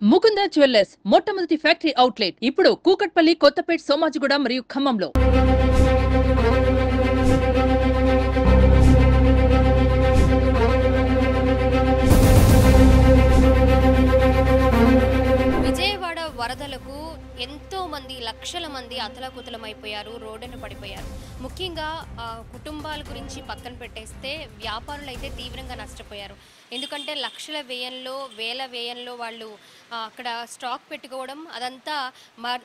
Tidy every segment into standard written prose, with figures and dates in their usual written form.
Mukunda jewellers మొట్టమొదటి factory outlet ఇప్పుడు కూకట్పల్లి, కొత్తపేట్, సోమాజిగూడ మరియు ఖమ్మంలో. విజయవాడ వరదలకు ఎంతో మంది లక్షల మంది అతలాకుతలమైపోయారు, రోడ్డున పడిపోయారు. ముఖ్యంగా కుటుంబాల గురించి పక్కన పెట్టేస్తే వ్యాపారులు అయితే తీవ్రంగా నష్టపోయారు. ఎందుకంటే లక్షల వ్యయంలో, వేల వ్యయంలో వాళ్ళు అక్కడ స్టాక్ పెట్టుకోవడం, అదంతా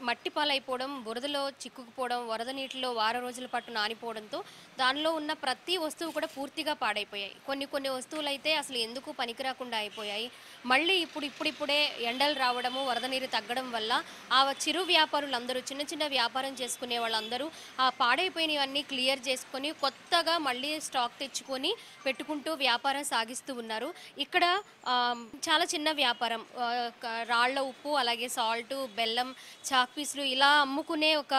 మట్టి పాలైపోవడం, బురదలో చిక్కుకుపోవడం, వరద నీటిలో వారం రోజుల పాటు నానిపోవడంతో దానిలో ఉన్న ప్రతి వస్తువు కూడా పూర్తిగా పాడైపోయాయి. కొన్ని వస్తువులు అయితే అసలు ఎందుకు పనికిరాకుండా అయిపోయాయి. మళ్ళీ ఇప్పుడిప్పుడే ఎండలు రావడము, వరద నీరు తగ్గడం వల్ల ఆ చిరు వ్యాపారులందరూ, చిన్న వ్యాపారం చేసుకునే వాళ్ళందరూ ఆ పాడైపోయినవన్నీ క్లియర్ చేసుకొని కొత్తగా మళ్ళీ స్టాక్ తెచ్చుకొని పెట్టుకుంటూ వ్యాపారం సాగిస్తూ ఉన్నారు. ఇక్కడ చాలా చిన్న వ్యాపారం, రాళ్ల ఉప్పు, అలాగే సాల్ట్, బెల్లం, చాక్ పీసులు ఇలా అమ్ముకునే ఒక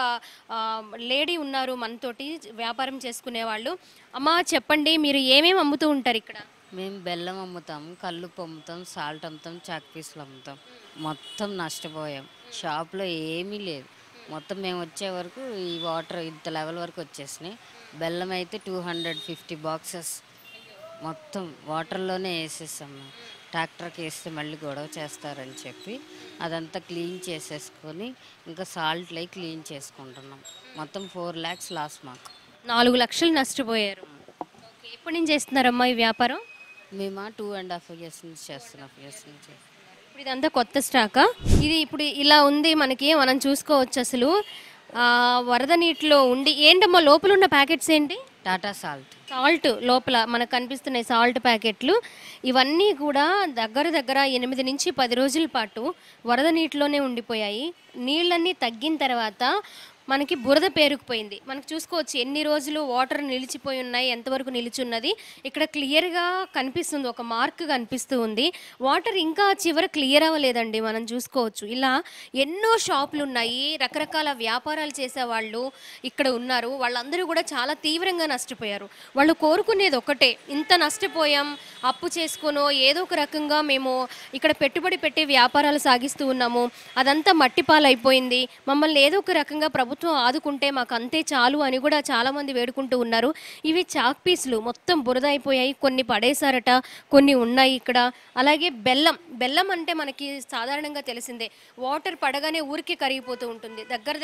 లేడీ ఉన్నారు మనతోటి, వ్యాపారం చేసుకునే వాళ్ళు. అమ్మ చెప్పండి, మీరు ఏమేమి అమ్ముతూ ఉంటారు ఇక్కడ? మేము బెల్లం అమ్ముతాం, కల్లుప్పు అమ్ముతాం, సాల్ట్ అమ్ముతాం, చాక్ పీసులు అమ్ముతాం. మొత్తం నష్టపోయాం. షాప్లో ఏమీ లేదు. మొత్తం మేము వచ్చే వరకు ఈ వాటర్ ఇంత లెవెల్ వరకు వచ్చేసినాయి. బెల్లం అయితే 250 బాక్సెస్ మొత్తం వాటర్లోనే వేసేసాం. ట్రాక్టర్కి వేస్తే మళ్ళీ గొడవ చేస్తారని చెప్పి అదంతా క్లీన్ చేసేసుకొని ఇంకా సాల్ట్ లై క్లీన్ చేసుకుంటున్నాం. మొత్తం 4 lakhs లాస్ మాకు. 4 లక్షలు నష్టపోయారు. ఎప్పటి నుంచి చేస్తున్నారమ్మా ఈ వ్యాపారం? మేము 2.5 years నుంచి చేస్తున్నాం. ఇప్పుడు ఇదంతా కొత్త స్టాకా? ఇది ఇప్పుడు ఇలా ఉంది, మనం చూసుకోవచ్చు. అసలు వరద నీటిలో ఉండి ఏంటమ్మా లోపల ఉన్న ప్యాకెట్స్ ఏంటి? టాటా సాల్ట్ లోపల మనకు కనిపిస్తున్నాయి సాల్ట్ ప్యాకెట్లు. ఇవన్నీ కూడా దగ్గర 8 నుంచి 10 రోజుల పాటు వరద నీటిలోనే ఉండిపోయాయి. నీళ్ళన్నీ తగ్గిన తర్వాత మనకి బురద పేరుకుపోయింది. మనకు చూసుకోవచ్చు ఎన్ని రోజులు వాటర్ నిలిచిపోయి ఉన్నాయి, ఎంతవరకు నిలిచున్నది ఇక్కడ క్లియర్గా కనిపిస్తుంది. ఒక మార్క్ కనిపిస్తూ ఉంది. వాటర్ ఇంకా చివర క్లియర్ అవ్వలేదండి, మనం చూసుకోవచ్చు. ఇలా ఎన్నో షాపులు ఉన్నాయి, రకరకాల వ్యాపారాలు చేసేవాళ్ళు ఇక్కడ ఉన్నారు. వాళ్ళందరూ కూడా చాలా తీవ్రంగా నష్టపోయారు. వాళ్ళు కోరుకునేది ఒకటే, ఇంత నష్టపోయాం, అప్పు చేసుకునో ఏదో ఒక రకంగా మేము ఇక్కడ పెట్టుబడి పెట్టి వ్యాపారాలు సాగిస్తూ ఉన్నాము, అదంతా మట్టిపాలైపోయింది, మమ్మల్ని ఏదో ఒక రకంగా ప్రభుత్వం ఆదుకుంటే మాకు అంతే చాలు అని కూడా చాలామంది వేడుకుంటూ ఉన్నారు. ఇవి చాక్ పీసులు మొత్తం బురద అయిపోయాయి, కొన్ని పడేశారట, కొన్ని ఉన్నాయి ఇక్కడ. అలాగే బెల్లం అంటే మనకి సాధారణంగా తెలిసిందే, వాటర్ పడగానే ఊరికి కరిగిపోతూ ఉంటుంది. దగ్గర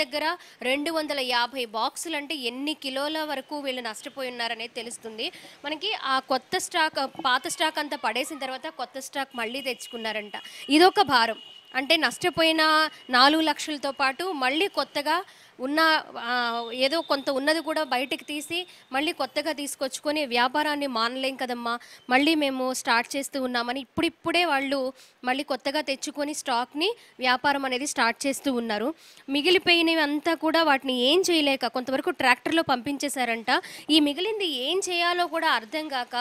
250 బాక్సులు అంటే ఎన్ని కిలోల వరకు వీళ్ళు నష్టపోయి ఉన్నారనేది తెలుస్తుంది మనకి. ఆ కొత్త స్టాక్, పాత స్టాక్ అంతా పడేసిన తర్వాత కొత్త స్టాక్ మళ్ళీ తెచ్చుకున్నారంట. ఇదొక భారం. అంటే నష్టపోయిన 4 లక్షలతో పాటు మళ్ళీ కొత్తగా ఉన్న ఏదో కొంత ఉన్నది కూడా బయటికి తీసి మళ్ళీ కొత్తగా తీసుకొచ్చుకొని వ్యాపారాన్ని మానలేం కదమ్మా, మళ్ళీ మేము స్టార్ట్ చేస్తూ ఉన్నామని ఇప్పుడిప్పుడే వాళ్ళు మళ్ళీ కొత్తగా తెచ్చుకొని స్టాక్ని వ్యాపారం అనేది స్టార్ట్ చేస్తూ ఉన్నారు. మిగిలిపోయినవి అంతా కూడా వాటిని ఏం చేయలేక కొంతవరకు ట్రాక్టర్లో పంపించేశారంట. ఈ మిగిలింది ఏం చేయాలో కూడా అర్థం కాక,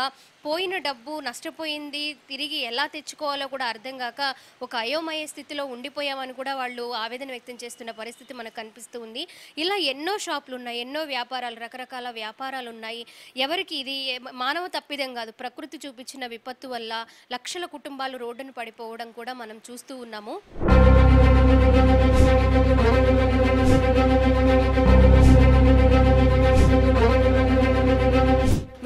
పోయిన డబ్బు నష్టపోయింది తిరిగి ఎలా తెచ్చుకోవాలో కూడా అర్థం కాక ఒక అయోమయ స్థితిలో ఉండిపోయామని కూడా వాళ్ళు ఆవేదన వ్యక్తం చేస్తున్న పరిస్థితి మనకు కనిపిస్తూ ఉంది. ఇలా ఎన్నో షాపులు ఉన్నాయి, ఎన్నో వ్యాపారాలు, రకరకాల వ్యాపారాలు ఉన్నాయి. ఎవరికి ఇది మానవ తప్పిదం కాదు, ప్రకృతి చూపించిన విపత్తు వల్ల లక్షల కుటుంబాలు రోడ్డును పడిపోవడం కూడా మనం చూస్తూ ఉన్నాము.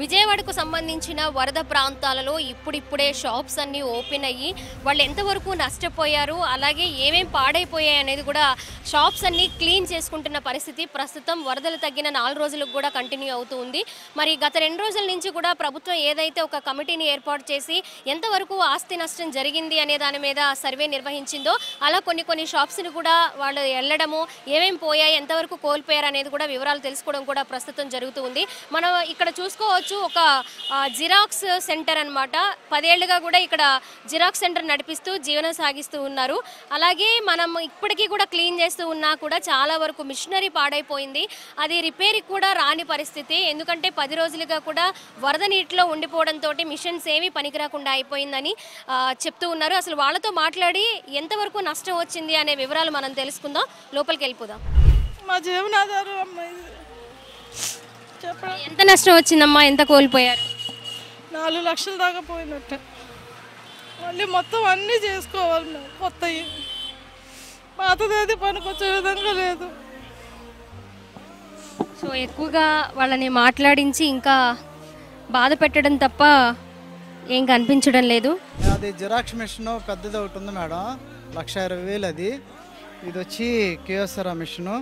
విజయవాడకు సంబంధించిన వరద ప్రాంతాలలో ఇప్పుడిప్పుడే షాప్స్ అన్నీ ఓపెన్ అయ్యి వాళ్ళు ఎంతవరకు నష్టపోయారు, అలాగే ఏమేం పాడైపోయాయి అనేది కూడా షాప్స్ అన్నీ క్లీన్ చేసుకుంటున్న పరిస్థితి ప్రస్తుతం వరదలు తగ్గిన 4 రోజులకు కూడా కంటిన్యూ అవుతూ ఉంది. మరి గత 2 రోజుల నుంచి కూడా ప్రభుత్వం ఏదైతే ఒక కమిటీని ఏర్పాటు చేసి ఎంతవరకు ఆస్తి నష్టం జరిగింది అనే దాని మీద సర్వే నిర్వహించిందో, అలా కొన్ని షాప్స్ని కూడా వాళ్ళు వెళ్ళడము, ఏమేం పోయాయి, ఎంతవరకు కోల్పోయారు అనేది కూడా వివరాలు తెలుసుకోవడం కూడా ప్రస్తుతం జరుగుతూ ఉంది. మనం ఇక్కడ చూసుకోవచ్చు, ఒక జిరాక్స్ సెంటర్ అన్నమాట. 10 ఏళ్లుగా కూడా ఇక్కడ జిరాక్స్ సెంటర్ నడిపిస్తూ జీవనం సాగిస్తూ ఉన్నారు. అలాగే మనం ఇప్పటికీ కూడా క్లీన్ చేస్తూ ఉన్నా కూడా చాలా వరకు మిషనరీ పాడైపోయింది, అది రిపేర్కి కూడా రాని పరిస్థితి. ఎందుకంటే 10 రోజులుగా కూడా వరద నీటిలో ఉండిపోవడంతో మిషన్స్ ఏమీ పనికిరాకుండా అయిపోయిందని చెప్తూ ఉన్నారు. అసలు వాళ్ళతో మాట్లాడి ఎంతవరకు నష్టం వచ్చింది అనే వివరాలు మనం తెలుసుకుందాం. లోపలికి వెళ్ళిపోదాం. మా జీవనాధారం అమ్మాయి. ఎంత నష్టం వచ్చిందమ్మా, ఎంత కోల్పోయారు? 4 లక్షల దాకా పోయినట్టు. మళ్ళీ మొత్తం అన్నీ చేసుకోవాలి మేము కొత్తవి. పాతదేది పనికొచ్చే విధంగా లేదు. సో ఎక్కువగా వాళ్ళని మాట్లాడించి ఇంకా బాధ పెట్టడం తప్ప ఏం కనిపించడం లేదు. అది జిరాక్స్ మిషన్ పెద్దది ఒకటి ఉంది మేడం, 1,20,000 అది. ఇది వచ్చి కేఎస్ఆర్ మిషను,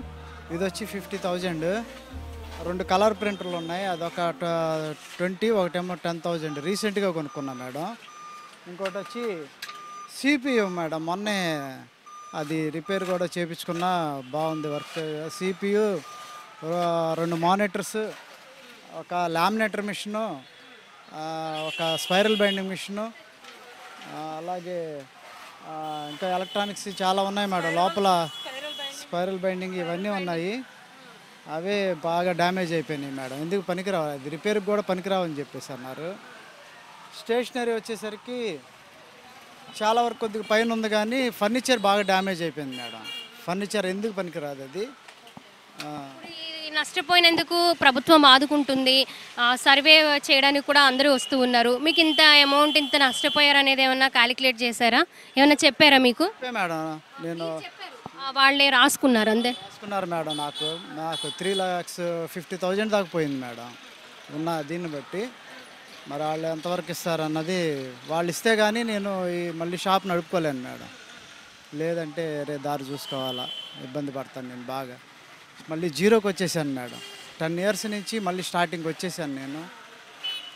ఇది వచ్చి 50,000. 2 కలర్ ప్రింటర్లు ఉన్నాయి, అదొక 20, ఒకటేమో 10,000 రీసెంట్గా కొనుక్కున్నా మేడం. ఇంకోటి వచ్చి సిపియు మేడం, మొన్నే అది రిపేర్ కూడా చేయించుకున్నా, బాగుంది వర్క్. సిపియు, 2 మానిటర్స్, ఒక లామినేటర్ మిషను, ఒక స్పైరల్ బైండింగ్ మిషను, అలాగే ఇంకా ఎలక్ట్రానిక్స్ చాలా ఉన్నాయి మేడం. లోపల స్పైరల్ బైండింగ్ ఇవన్నీ ఉన్నాయి. అవే బాగా డ్యామేజ్ అయిపోయినాయి మేడం. ఎందుకు పనికిరావు, అది రిపేర్కి కూడా పనికిరావని చెప్పేసి అన్నారు. స్టేషనరీ వచ్చేసరికి చాలా వరకు కొద్దిగా పైన ఉంది, కానీ ఫర్నిచర్ బాగా డ్యామేజ్ అయిపోయింది మేడం. ఫర్నిచర్ ఎందుకు పనికిరాదు అది. ఈ నష్టపోయినందుకు ప్రభుత్వం ఆదుకుంటుంది, సర్వే చేయడానికి కూడా అందరూ వస్తూ ఉన్నారు. మీకు ఇంత అమౌంట్ ఇంత నష్టపోయారు అనేది ఏమన్నా క్యాలిక్యులేట్ చేశారా, ఏమన్నా చెప్పారా మీకు? మేడం నేను వాళ్ళే రాసుకున్నారు అంతే. రాసుకున్నారు మేడం. నాకు 3,50,000 దాకా పోయింది మేడం ఉన్న దీన్ని బట్టి. మరి వాళ్ళు ఎంతవరకు ఇస్తారన్నది, వాళ్ళు ఇస్తే కానీ నేను మళ్ళీ షాప్ నడుపుకోలేను మేడం. లేదంటే దారి చూసుకోవాలా, ఇబ్బంది పడతాను నేను బాగా. మళ్ళీ జీరోకి వచ్చేసాను మేడం. 10 years నుంచి మళ్ళీ స్టార్టింగ్కి వచ్చేసాను నేను.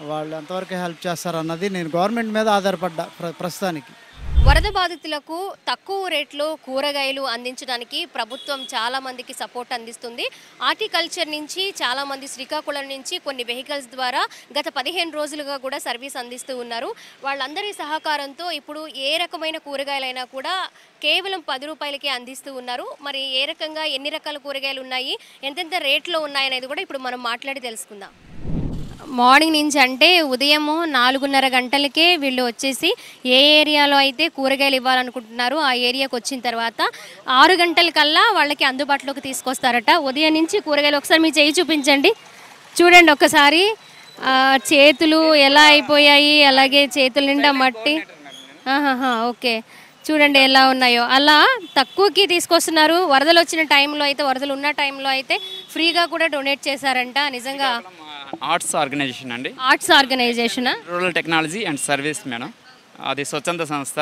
వాళ్ళు ఎంతవరకు హెల్ప్ చేస్తారన్నది నేను గవర్నమెంట్ మీద ఆధారపడ్డా ప్రస్తుతానికి. వరద బాధితులకు తక్కువ రేట్లో కూరగాయలు అందించడానికి ప్రభుత్వం చాలా మందికి సపోర్ట్ అందిస్తుంది. హార్టికల్చర్ నుంచి చాలామంది, శ్రీకాకుళం నుంచి కొన్ని వెహికల్స్ ద్వారా గత 15 రోజులుగా కూడా సర్వీస్ అందిస్తూ ఉన్నారు. వాళ్ళందరి సహకారంతో ఇప్పుడు ఏ రకమైన కూరగాయలైనా కూడా కేవలం 10 రూపాయలకే అందిస్తూ ఉన్నారు. మరి ఏ రకంగా ఎన్ని రకాల కూరగాయలు ఉన్నాయి, ఎంతెంత రేట్లో ఉన్నాయనేది కూడా ఇప్పుడు మనం మాట్లాడి తెలుసుకుందాం. మార్నింగ్ నుంచి అంటే ఉదయము 4:30 గంటలకే వీళ్ళు వచ్చేసి ఏ ఏరియాలో అయితే కూరగాయలు ఇవ్వాలనుకుంటున్నారో ఆ ఏరియాకి వచ్చిన తర్వాత 6 గంటలకల్లా వాళ్ళకి అందుబాటులోకి తీసుకొస్తారట. ఉదయం నుంచి కూరగాయలు ఒకసారి మీ చేయి చూపించండి, చూడండి ఒక్కసారి. చేతులు ఎలా అయిపోయాయి, అలాగే చేతుల నిండా మట్టి. ఓకే, చూడండి ఎలా ఉన్నాయో. అలా తక్కువకి తీసుకొస్తున్నారు. వరదలు వచ్చిన టైంలో అయితే, వరదలు ఉన్న టైంలో అయితే ఫ్రీగా కూడా డొనేట్ చేశారంట. నిజంగా ఆర్ట్స్ ఆర్గనైజేషన్ అండి. Arts organisation, rural technology and service madam. అది స్వచ్ఛంద సంస్థ.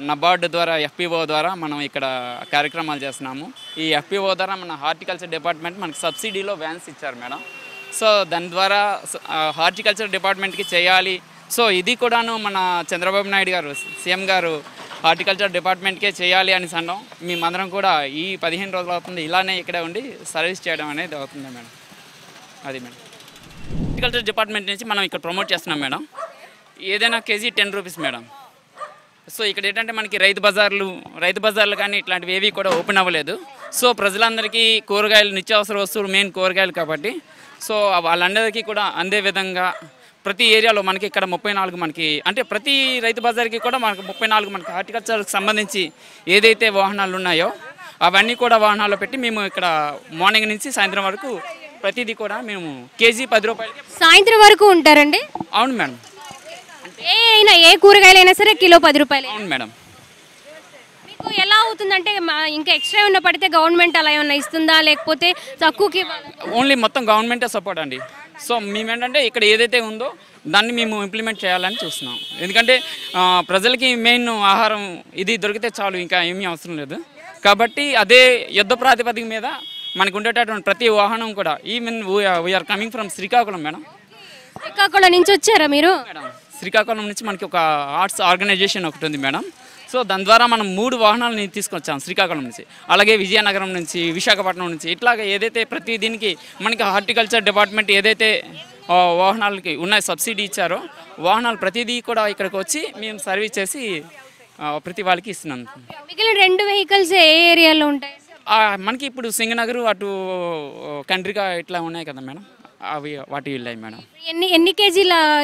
నబార్డ్ ద్వారా, ఎఫ్పిఓ ద్వారా మనం ఇక్కడ కార్యక్రమాలు చేస్తున్నాము. ఈ ఎఫ్పిఓ ద్వారా మన హార్టికల్చర్ డిపార్ట్మెంట్ మనకి సబ్సిడీలో వ్యాన్స్ ఇచ్చారు మేడం. సో దాని ద్వారా హార్టికల్చర్ డిపార్ట్మెంట్కి చేయాలి. సో ఇది కూడాను మన చంద్రబాబు నాయుడు గారు, సీఎం గారు హార్టికల్చర్ డిపార్ట్మెంట్కే చేయాలి అని అన్నాం. మేమందరం కూడా ఈ 15 రోజులు అవుతుంది ఇలానే ఇక్కడే ఉండి సర్వీస్ చేయడం అనేది అవుతుంది మేడం. అది మేడం, హార్టికల్చర్ డిపార్ట్మెంట్ నుంచి మనం ఇక్కడ ప్రమోట్ చేస్తున్నాం మేడం. ఏదైనా కేజీ 10 రూపీస్ మేడం. సో ఇక్కడ ఏంటంటే మనకి రైతు బజార్లు కానీ ఇట్లాంటివి ఏవి కూడా ఓపెన్ అవ్వలేదు. సో ప్రజలందరికీ కూరగాయలు, నిత్యావసర వస్తువులు మెయిన్ కూరగాయలు కాబట్టి, సో వాళ్ళందరికీ కూడా అందే విధంగా ప్రతి ఏరియాలో మనకి ఇక్కడ 34 మనకి అంటే ప్రతి రైతు బజార్కి కూడా మనకు 34 మనకి హార్టికల్చర్కి సంబంధించి ఏదైతే వాహనాలు ఉన్నాయో అవన్నీ కూడా వాహనాల్లో పెట్టి మేము ఇక్కడ మార్నింగ్ నుంచి సాయంత్రం వరకు ప్రతిదీ కూడా మేము కేజీ 10 రూపాయలకి సాయంత్రం వరకు ఉంటారండి. అవును మేడం. ఏ కూరగాయలైనా సరే కిలో 10 రూపాయలు. అవును మేడం. మీకు ఎలా అవుతుందంటే ఇంకా ఎక్స్ట్రా ఉన్న పడితే గవర్నమెంట్ అలా ఏమన్నా ఇస్తుందా, లేకపోతే తక్కువకి? ఓన్లీ మొత్తం గవర్నమెంటే సపోర్ట్ అండి. సో మేమేంటంటే ఇక్కడ ఏదైతే ఉందో దాన్ని మేము ఇంప్లిమెంట్ చేయాలని చూస్తున్నాం. ఎందుకంటే ప్రజలకి మెయిన్ ఆహారం ఇది దొరికితే చాలు, ఇంకా ఏమీ అవసరం లేదు. కాబట్టి అదే యుద్ధ ప్రాతిపదిక మీద మనకు ఉండేటటువంటి ప్రతి వాహనం కూడా, even we're coming from Srikakulam madam. Srikakulam నుంచి వచ్చారా మీరు? మేడం శ్రీకాకుళం నుంచి మనకి ఒక ఆర్ట్స్ ఆర్గనైజేషన్ ఒకటి ఉంది మేడం. సో దాని ద్వారా మనం 3 వాహనాలని తీసుకొచ్చాం శ్రీకాకుళం నుంచి, అలాగే విజయనగరం నుంచి, విశాఖపట్నం నుంచి. ఇట్లాగా ఏదైతే ప్రతి దీనికి మనకి హార్టికల్చర్ డిపార్ట్మెంట్ ఏదైతే వాహనాలకి ఉన్న సబ్సిడీ ఇచ్చారో వాహనాలు ప్రతిదీ కూడా ఇక్కడికి వచ్చి మేము సర్వీస్ చేసి ప్రతి వాళ్ళకి ఇస్తున్నాం. మిగిలిన 2 వెహికల్స్ ఏ ఏరియాలో ఉంటాయి? మనకి ఇప్పుడు సింగనగర్, అటు కండ్రిగా ఇట్లా ఉన్నాయి కదా మేడం, అవి వాటి వెళ్ళాయి మేడం.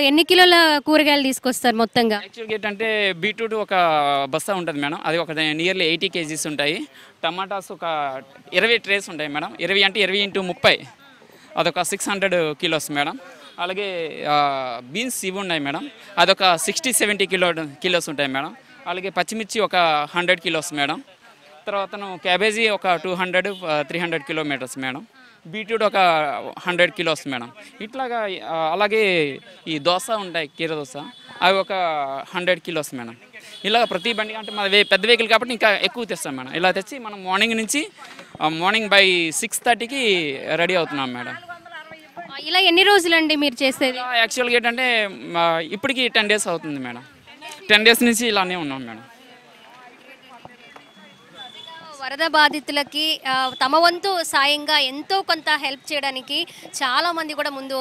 ఎన్ని కిలోల కూరగాయలు తీసుకొస్తారు మొత్తంగా? యాక్చువల్గా ఏంటంటే బీట్రూట్ ఒక బస్తా ఉంటుంది మేడం, అది ఒక నియర్లీ 80 kgs ఉంటాయి. టమాటాస్ ఒక 20 ట్రేస్ ఉంటాయి మేడం. 20 అంటే 20 × 30, అదొక 600 kilos మేడం. అలాగే బీన్స్ ఇవి ఉన్నాయి మేడం, అదొక 60-70 కిలోస్ ఉంటాయి మేడం. అలాగే పచ్చిమిర్చి ఒక 100 కిలోస్ మేడం. తర్వాత క్యాబేజీ ఒక 200-300 కిలోమీటర్స్ మేడం. బీట్రూట్ ఒక 100 కిలోస్ మేడం. ఇట్లాగా అలాగే ఈ దోశ ఉంటాయి, కీర దోశ, అవి ఒక 100 కిలోస్ మేడం. ఇలా ప్రతి బండి అంటే మన పెద్ద వెహికల్ కాబట్టి ఇంకా ఎక్కువ తెస్తాం మేడం. ఇలా తెచ్చి మనం మార్నింగ్ బై 6:30కి రెడీ అవుతున్నాం మేడం. ఇలా ఎన్ని రోజులండి మీరు చేసేది? యాక్చువల్గా ఏంటంటే ఇప్పటికి 10 డేస్ అవుతుంది మేడం. 10 డేస్ నుంచి ఇలానే ఉన్నాం మేడం. వరద బాధితులకి తమ వంతు సాయంగా ఎంతో కొంత హెల్ప్ చేయడానికి చాలా మంది కూడా ముందుకు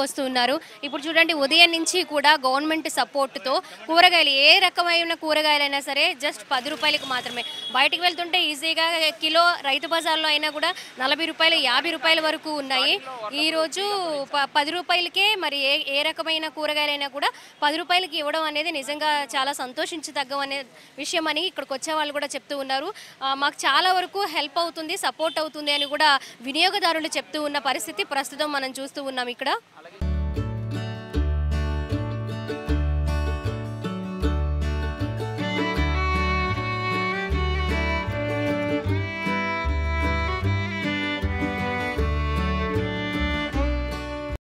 వస్తూ ఉన్నారు. ఇప్పుడు చూడండి, ఉదయం నుంచి కూడా గవర్నమెంట్ సపోర్ట్తో కూరగాయలు, ఏ రకమైన కూరగాయలైనా సరే జస్ట్ 10 రూపాయలకు మాత్రమే. బయటికి వెళ్తుంటే ఈజీగా కిలో రైతు బజార్లో అయినా కూడా 40 రూపాయలు, 50 రూపాయల వరకు ఉన్నాయి. ఈరోజు 10 రూపాయలకే మరి ఏ రకమైన కూరగాయలైనా కూడా 10 రూపాయలకి ఇవ్వడం అనేది నిజంగా చాలా సంతోషించదగ్గ అనే విషయం అని ఇక్కడికి వచ్చే వాళ్ళు కూడా చెప్తూ ఉన్నారు. మాకు చాలా వరకు హెల్ప్ అవుతుంది, సపోర్ట్ అవుతుంది అని కూడా వినియోగదారులు చెప్తూ ఉన్న పరిస్థితి ప్రస్తుతం మనం చూస్తూ ఉన్నాం ఇక్కడ.